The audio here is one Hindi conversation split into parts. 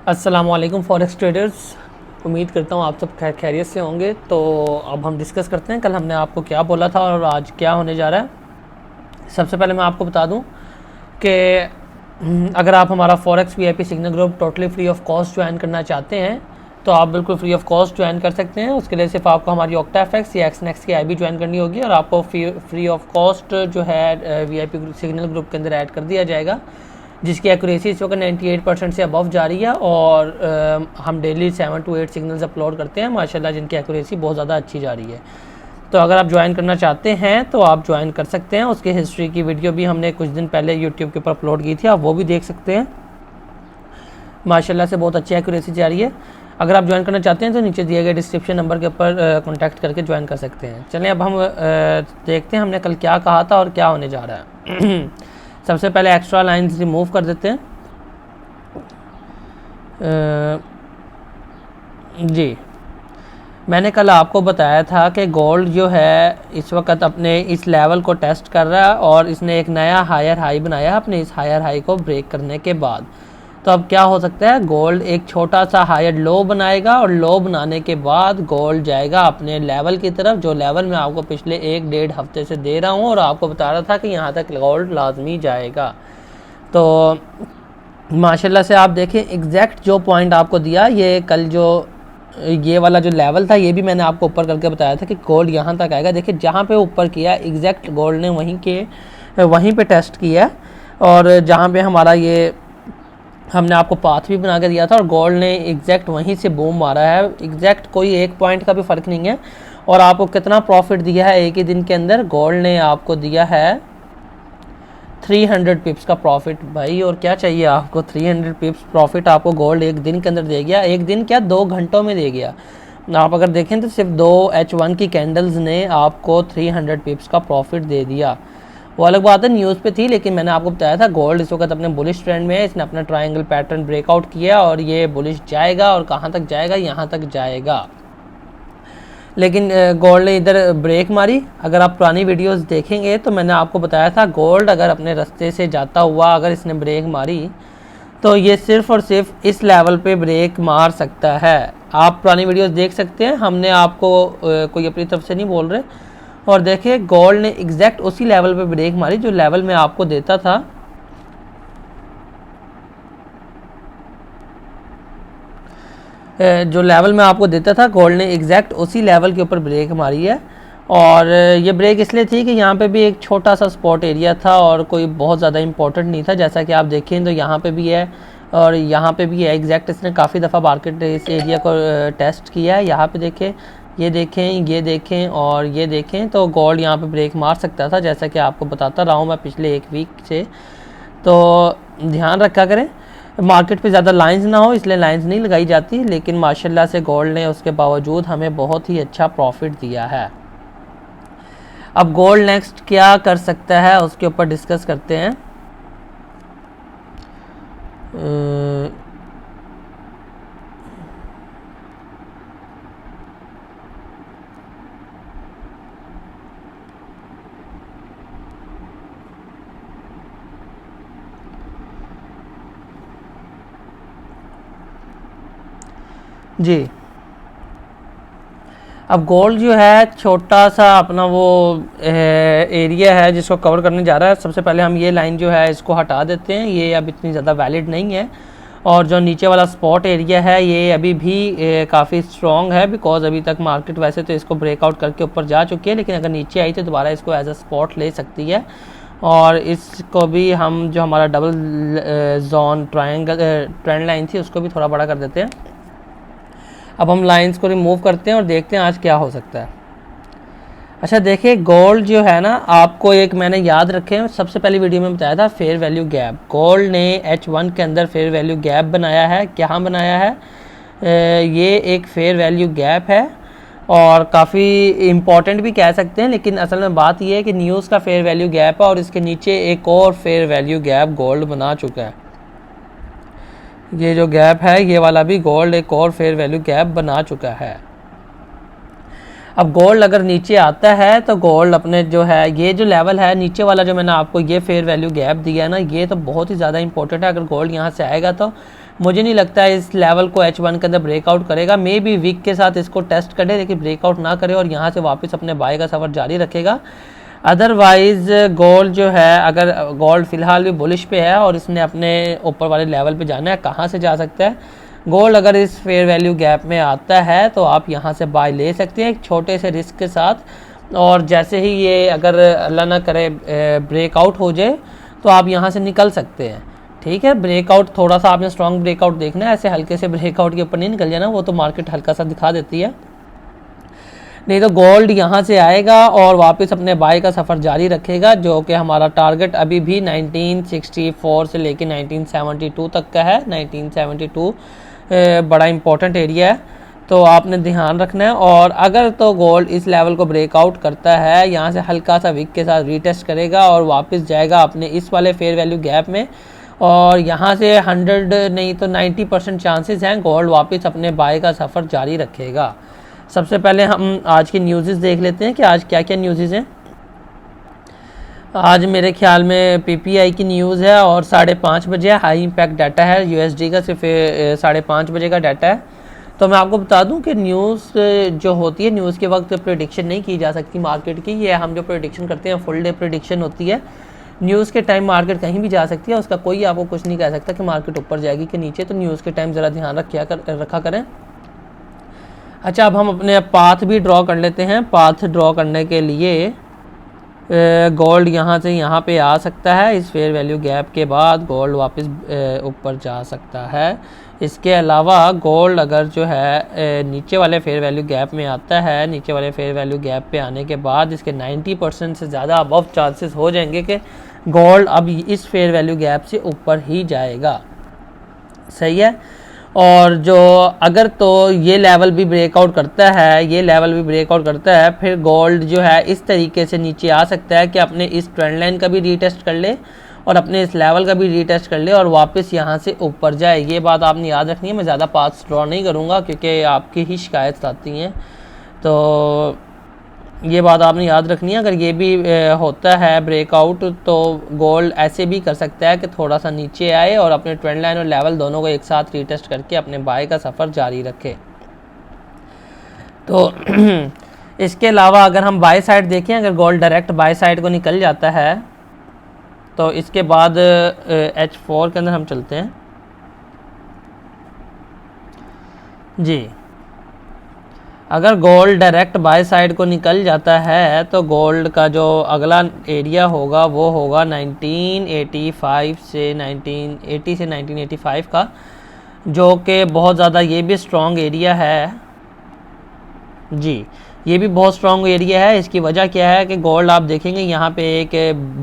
अस्सलामुअलैकुम फॉरेक्स ट्रेडर्स। उम्मीद करता हूँ आप सब खैरियत से होंगे। तो अब हम डिस्कस करते हैं कल हमने आपको क्या बोला था और आज क्या होने जा रहा है। सबसे पहले मैं आपको बता दूं कि अगर आप हमारा forex VIP signal group totally free of cost join करना चाहते हैं तो आप बिल्कुल फ्री ऑफ कॉस्ट ज्वाइन कर सकते हैं। उसके लिए सिर्फ आपको हमारी ऑक्टाफेक्स या एक्सनेक्स की आईबी ज्वाइन करनी होगी और आपको फ्री ऑफ कॉस्ट जो है वीआईपी सिग्नल ग्रुप के अंदर ऐड कर दिया जाएगा, जिसकी एक्यूरेसी इस वक्त 98% से अबव जा रही है। और हम डेली 7 to 8 सिग्नल्स अपलोड करते हैं माशाल्लाह, जिनकी एक्यूरेसी बहुत ज़्यादा अच्छी जा रही है। तो अगर आप ज्वाइन करना चाहते हैं तो आप ज्वाइन कर सकते हैं। उसकी हिस्ट्री की वीडियो भी हमने कुछ दिन पहले यूट्यूब के ऊपर अपलोड की थी, आप वो भी देख सकते हैं। माशाल्लाह से बहुत अच्छी एक्यूरेसी जा रही है। अगर आप ज्वाइन करना चाहते हैं तो नीचे दिए गए डिस्क्रिप्शन नंबर के ऊपर कॉन्टैक्ट करके ज्वाइन कर सकते हैं। चलें अब हम देखते हैं हमने कल क्या कहा था और क्या होने जा रहा है। सबसे पहले एक्स्ट्रा लाइंस रिमूव कर देते हैं। जी, मैंने कल आपको बताया था कि गोल्ड जो है इस वक्त अपने इस लेवल को टेस्ट कर रहा है और इसने एक नया हायर हाई बनाया अपने इस हायर हाई को ब्रेक करने के बाद। तो अब क्या हो सकता है, गोल्ड एक छोटा सा हायर लो बनाएगा और लो बनाने के बाद गोल्ड जाएगा अपने लेवल की तरफ, जो लेवल मैं आपको पिछले 1-1.5 हफ्ते से दे रहा हूँ और आपको बता रहा था कि यहाँ तक गोल्ड लाजमी जाएगा। तो माशाल्लाह से आप देखें एग्जैक्ट जो पॉइंट आपको दिया, ये कल जो ये वाला जो लेवल था ये भी मैंने आपको ऊपर करके बताया था कि गोल्ड यहाँ तक आएगा। देखिए जहाँ पे ऊपर किया एग्जैक्ट गोल्ड ने वहीं पे टेस्ट किया और जहाँ पे हमारा ये हमने आपको पाथ भी बना के दिया था और गोल्ड ने एग्जैक्ट वहीं से बूम मारा है। एग्जैक्ट कोई एक पॉइंट का भी फ़र्क नहीं है। और आपको कितना प्रॉफिट दिया है एक ही दिन के अंदर, गोल्ड ने आपको दिया है 300 पिप्स का प्रॉफिट। भाई और क्या चाहिए आपको, 300 पिप्स प्रॉफिट आपको गोल्ड एक दिन के अंदर दे गया। एक दिन क्या 2 घंटों में दे गया। आप अगर देखें तो सिर्फ 2 H1 की कैंडल्स ने आपको 300 पिप्स का प्रॉफिट दे दिया। वो अलग बात है न्यूज़ पे थी, लेकिन मैंने आपको बताया था गोल्ड इस वक्त अपने बुलिश ट्रेंड में है। इसने अपना ट्रायंगल पैटर्न ब्रेकआउट किया और ये बुलिश जाएगा और कहाँ तक जाएगा, यहाँ तक जाएगा। लेकिन गोल्ड ने इधर ब्रेक मारी। अगर आप पुरानी वीडियोस देखेंगे तो मैंने आपको बताया था गोल्ड अगर अपने रास्ते से जाता हुआ अगर इसने ब्रेक मारी तो ये सिर्फ और सिर्फ इस लेवल पे ब्रेक मार सकता है। आप पुरानी वीडियोस देख सकते हैं, हमने आपको कोई अपनी तरफ से नहीं बोल रहे। और देखिए गोल्ड ने एग्जैक्ट उसी लेवल पे ब्रेक मारी जो लेवल मैं आपको देता था। जो लेवल मैं आपको देता था गोल्ड ने एग्जैक्ट उसी लेवल के ऊपर ब्रेक मारी है। और ये ब्रेक इसलिए थी कि यहाँ पे भी एक छोटा सा स्पॉट एरिया था और कोई बहुत ज़्यादा इंपॉर्टेंट नहीं था। जैसा कि आप देखें तो यहाँ पे भी है और यहाँ पे भी है। एग्जैक्ट इसने काफ़ी दफ़ा मार्केट इस एरिया को टेस्ट किया है। यहाँ पे देखें, ये देखें, ये देखें और ये देखें, तो गोल्ड यहाँ पे ब्रेक मार सकता था, जैसा कि आपको बताता रहा हूँ मैं पिछले एक वीक से। तो ध्यान रखा करें मार्केट पे ज़्यादा लाइंस ना हो, इसलिए लाइंस नहीं लगाई जाती। लेकिन माशाल्लाह से गोल्ड ने उसके बावजूद हमें बहुत ही अच्छा प्रॉफिट दिया है। अब गोल्ड नेक्स्ट क्या कर सकता है उसके ऊपर डिस्कस करते हैं। जी, अब गोल्ड जो है छोटा सा अपना वो एरिया है जिसको कवर करने जा रहा है। सबसे पहले हम ये लाइन जो है इसको हटा देते हैं, ये अब इतनी ज़्यादा वैलिड नहीं है। और जो नीचे वाला स्पॉट एरिया है ये अभी भी काफ़ी स्ट्रॉन्ग है, बिकॉज अभी तक मार्केट वैसे तो इसको ब्रेकआउट करके ऊपर जा चुकी है, लेकिन अगर नीचे आई तो दोबारा इसको एज अ स्पॉट ले सकती है। और इसको भी हम जो हमारा double zone triangle trend line थी उसको भी थोड़ा बड़ा कर देते हैं। अब हम लाइंस को रिमूव करते हैं और देखते हैं आज क्या हो सकता है। अच्छा देखिए गोल्ड जो है ना, आपको एक मैंने याद रखे सबसे पहली वीडियो में बताया था फेयर वैल्यू गैप। गोल्ड ने H1 के अंदर फेयर वैल्यू गैप बनाया है। क्या बनाया है, ये एक फेयर वैल्यू गैप है और काफ़ी इम्पॉर्टेंट भी कह सकते हैं। लेकिन असल में बात ये है कि न्यूज़ का फेयर वैल्यू गैप है और इसके नीचे एक और फेयर वैल्यू गैप गोल्ड बना चुका है। ये जो गैप है ये वाला भी गोल्ड एक और फेयर वैल्यू गैप बना चुका है। अब गोल्ड अगर नीचे आता है तो गोल्ड अपने जो है ये जो लेवल है नीचे वाला जो मैंने आपको ये फेयर वैल्यू गैप दिया है ना, ये तो बहुत ही ज़्यादा इंपॉर्टेंट है। अगर गोल्ड यहाँ से आएगा तो मुझे नहीं लगता है इस लेवल को H1 के अंदर ब्रेकआउट करेगा। मे बी वीक के साथ इसको टेस्ट करे लेकिन ब्रेकआउट ना करे और यहाँ से वापस अपने बाय का सफ़र जारी रखेगा। अदरवाइज़ गोल्ड जो है, अगर गोल्ड फ़िलहाल भी बुलिश पे है और इसने अपने ऊपर वाले लेवल पे जाना है, कहाँ से जा सकता है गोल्ड, अगर इस फेयर वैल्यू गैप में आता है तो आप यहाँ से बाय ले सकते हैं एक छोटे से रिस्क के साथ। और जैसे ही ये अगर अल्लाह ना करे ब्रेकआउट हो जाए तो आप यहाँ से निकल सकते हैं। ठीक है, ब्रेकआउट थोड़ा सा आपने स्ट्रॉन्ग ब्रेकआउट देखना है, ऐसे हल्के से ब्रेकआउट के ऊपर नहीं निकल जाना, वो तो मार्केट हल्का सा दिखा देती है। नहीं तो गोल्ड यहाँ से आएगा और वापस अपने बाय का सफ़र जारी रखेगा, जो कि हमारा टारगेट अभी भी 1964 से लेके 1972 तक का है। 1972 बड़ा इंपॉर्टेंट एरिया है, तो आपने ध्यान रखना है। और अगर तो गोल्ड इस लेवल को ब्रेकआउट करता है, यहाँ से हल्का सा विक के साथ रीटेस्ट करेगा और वापस जाएगा अपने इस वाले फेयर वैल्यू गैप में, और यहाँ से 100 नहीं तो 90% चांसेस हैं गोल्ड वापस अपने बाय का सफ़र जारी रखेगा। सबसे पहले हम आज की न्यूज़ देख लेते हैं कि आज क्या क्या न्यूज़ हैं। आज मेरे ख्याल में पीपीआई की न्यूज़ है और 5:30 बजे हाई इम्पैक्ट डाटा है यूएसडी का, सिर्फ 5:30 बजे का डाटा है। तो मैं आपको बता दूं कि न्यूज़ जो होती है, न्यूज़ के वक्त प्रेडिक्शन नहीं की जा सकती मार्केट की। ये हम जो प्रेडिक्शन करते हैं फुल डे प्रेडिक्शन होती है। न्यूज़ के टाइम मार्केट कहीं भी जा सकती है, उसका कोई आपको कुछ नहीं कह सकता कि मार्केट ऊपर जाएगी कि नीचे। तो न्यूज़ के टाइम ज़रा ध्यान रखा करें। अच्छा, अब हम अपने पाथ भी ड्रॉ कर लेते हैं। पाथ ड्रॉ करने के लिए गोल्ड यहाँ से यहाँ पे आ सकता है, इस फेयर वैल्यू गैप के बाद गोल्ड वापस ऊपर जा सकता है। इसके अलावा गोल्ड अगर जो है नीचे वाले फेयर वैल्यू गैप में आता है, नीचे वाले फेयर वैल्यू गैप पे आने के बाद इसके 90% से ज़्यादा अबव चांसेस हो जाएंगे कि गोल्ड अब इस फेयर वैल्यू गैप से ऊपर ही जाएगा। सही है। और जो अगर तो ये लेवल भी ब्रेकआउट करता है, ये लेवल भी ब्रेकआउट करता है, फिर गोल्ड जो है इस तरीके से नीचे आ सकता है कि अपने इस ट्रेंड लाइन का भी रीटेस्ट कर ले और अपने इस लेवल का भी रीटेस्ट कर ले और वापस यहाँ से ऊपर जाए। ये बात आपने याद रखनी है। मैं ज़्यादा पाथ्स ड्रॉ नहीं करूँगा क्योंकि आपकी ही शिकायत आती हैं, तो ये बात आपने याद रखनी है। अगर ये भी होता है ब्रेकआउट तो गोल्ड ऐसे भी कर सकता है कि थोड़ा सा नीचे आए और अपने ट्रेंड लाइन और लेवल दोनों को एक साथ रीटेस्ट करके अपने बाय का सफ़र जारी रखे। तो इसके अलावा अगर हम बाय साइड देखें, अगर गोल्ड डायरेक्ट बाय साइड को निकल जाता है तो इसके बाद H4 के अंदर हम चलते हैं जी। अगर गोल्ड डायरेक्ट बाय साइड को निकल जाता है तो गोल्ड का जो अगला एरिया होगा वो होगा 1985 से 1980 से 1985 का, जो कि बहुत ज़्यादा ये भी स्ट्रॉन्ग एरिया है जी। ये भी बहुत स्ट्रॉन्ग एरिया है। इसकी वजह क्या है कि गोल्ड आप देखेंगे यहाँ पे एक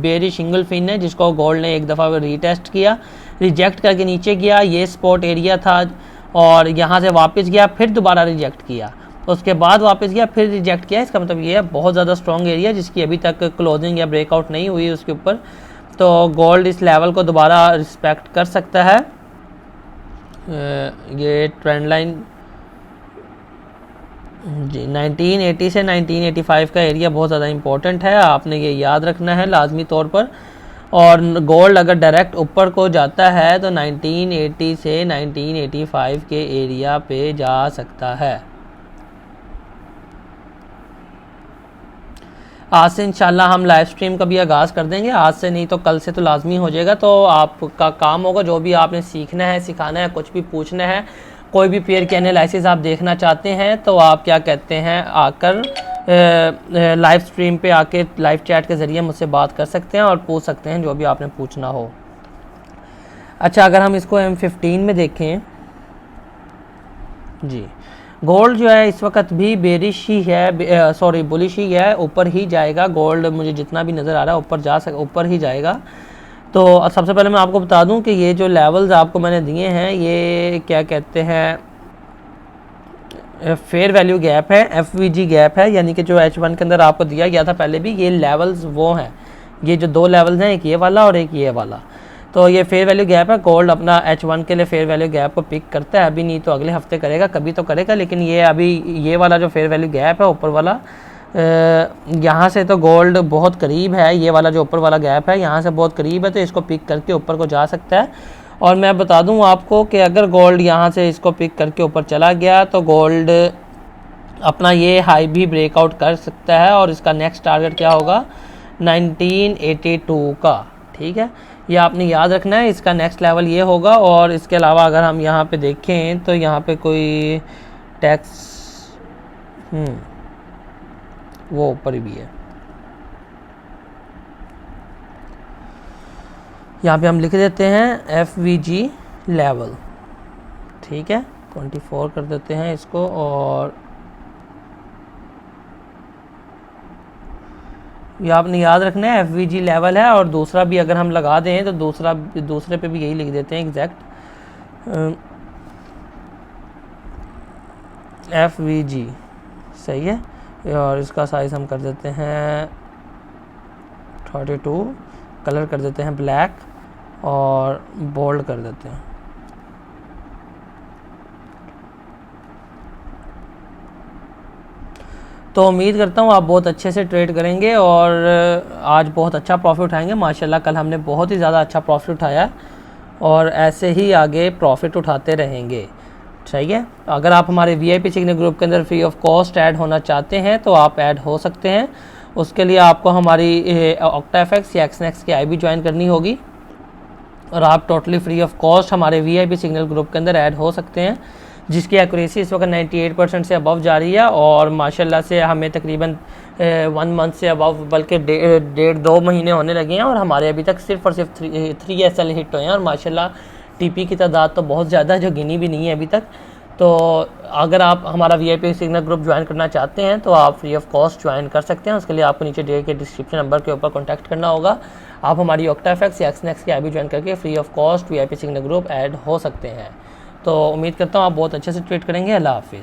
बेरी सिंगल फिन है जिसको गोल्ड ने एक दफ़ा रीटेस्ट किया, रिजेक्ट करके नीचे गया, ये स्पॉट एरिया था और यहाँ से वापस गया, फिर दोबारा रिजेक्ट किया, उसके बाद वापस गया, फिर रिजेक्ट किया। इसका मतलब ये है बहुत ज़्यादा स्ट्रॉन्ग एरिया जिसकी अभी तक क्लोजिंग या ब्रेकआउट नहीं हुई उसके ऊपर। तो गोल्ड इस लेवल को दोबारा रिस्पेक्ट कर सकता है। ये ट्रेंड लाइन जी 1980 से 1985 का एरिया बहुत ज़्यादा इंपॉर्टेंट है, आपने ये याद रखना है लाजमी तौर पर। और गोल्ड अगर डायरेक्ट ऊपर को जाता है तो 1980 से 1985 के एरिया पे जा सकता है। आज से इंशाल्लाह हम लाइव स्ट्रीम का भी आगाज़ कर देंगे, आज से नहीं तो कल से तो लाजमी हो जाएगा। तो आपका काम होगा जो भी आपने सीखना है, सिखाना है, कुछ भी पूछना है, कोई भी पेयर के एनालिसिस आप देखना चाहते हैं तो आप क्या कहते हैं आकर लाइव स्ट्रीम पे आके लाइव चैट के ज़रिए मुझसे बात कर सकते हैं और पूछ सकते हैं जो भी आपने पूछना हो। अच्छा, अगर हम इसको M15 में देखें जी, गोल्ड जो है इस वक्त भी बेरिश ही है, सॉरी बुलिश ही है, ऊपर ही जाएगा गोल्ड। मुझे जितना भी नज़र आ रहा है ऊपर ही जाएगा। तो सबसे पहले मैं आपको बता दूं कि ये जो लेवल्स आपको मैंने दिए हैं ये क्या कहते हैं फेयर वैल्यू गैप है, FVG गैप है, यानी कि जो H1 के अंदर आपको दिया गया था पहले भी, ये लेवल्स वो हैं। ये जो दो लेवल्स हैं, एक ये वाला और एक ये वाला, तो ये फेयर वैल्यू गैप है। गोल्ड अपना H1 के लिए फेयर वैल्यू गैप को पिक करता है, अभी नहीं तो अगले हफ्ते करेगा, कभी तो करेगा। लेकिन ये अभी ये वाला जो फेयर वैल्यू गैप है ऊपर वाला, यहाँ से तो गोल्ड बहुत करीब है, ये वाला जो ऊपर वाला गैप है यहाँ से बहुत करीब है, तो इसको पिक करके ऊपर को जा सकता है और मैं बता दूं आपको कि अगर गोल्ड यहाँ से इसको पिक करके ऊपर चला गया तो गोल्ड अपना ये हाई भी ब्रेकआउट कर सकता है और इसका नेक्स्ट टारगेट क्या होगा 1982 का। ठीक है, ये आपने याद रखना है, इसका नेक्स्ट लेवल ये होगा। और इसके अलावा अगर हम यहाँ पे देखें तो यहाँ पे कोई टैक्स वो ऊपर भी है, यहाँ पे हम लिख देते हैं FVG लेवल। ठीक है, 24 कर देते हैं इसको और ये आपने याद रखना है FVG लेवल है। और दूसरा भी अगर हम लगा दें तो दूसरे पे भी यही लिख देते हैं एग्जैक्ट FVG, सही है। और इसका साइज़ हम कर देते हैं 32, कलर कर देते हैं ब्लैक और बोल्ड कर देते हैं। तो उम्मीद करता हूँ आप बहुत अच्छे से ट्रेड करेंगे और आज बहुत अच्छा प्रॉफिट उठाएंगे माशाल्लाह। कल हमने बहुत ही ज़्यादा अच्छा प्रॉफिट उठाया और ऐसे ही आगे प्रॉफिट उठाते रहेंगे। ठीक है, अगर आप हमारे VIP सिग्नल ग्रुप के अंदर फ्री ऑफ कॉस्ट ऐड होना चाहते हैं तो आप ऐड हो सकते हैं। उसके लिए आपको हमारी OctaFX या XNX की IB ज्वाइन करनी होगी और आप टोटली फ्री ऑफ कॉस्ट हमारे VIP सिग्नल ग्रुप के अंदर ऐड हो सकते हैं, जिसकी एक्यूरेसी इस वक्त 98% से अबव जा रही है। और माशाल्लाह से हमें तकरीबन 1 मंथ से अबव, बल्कि 1.5-2 महीने होने लगे हैं और हमारे अभी तक सिर्फ और सिर्फ 3 SL हिट हुए हैं। और माशाल्लाह TP की तादाद तो बहुत ज़्यादा है जो गिनी भी नहीं है अभी तक। तो अगर आप हमारा VIP सिग्नल ग्रुप ज्वाइन करना चाहते हैं तो आप फ्री ऑफ कॉस्ट ज्वाइन कर सकते हैं। उसके लिए आपको नीचे दिए गए डिस्क्रिप्शन नंबर के ऊपर कॉन्टैक्ट करना होगा। आप हमारी OctaFX या XNX की IB ज्वाइन करके free of cost VIP signal group add हो सकते हैं। तो उम्मीद करता हूँ आप बहुत अच्छे से ट्रेड करेंगे। अल्लाह हाफिज़।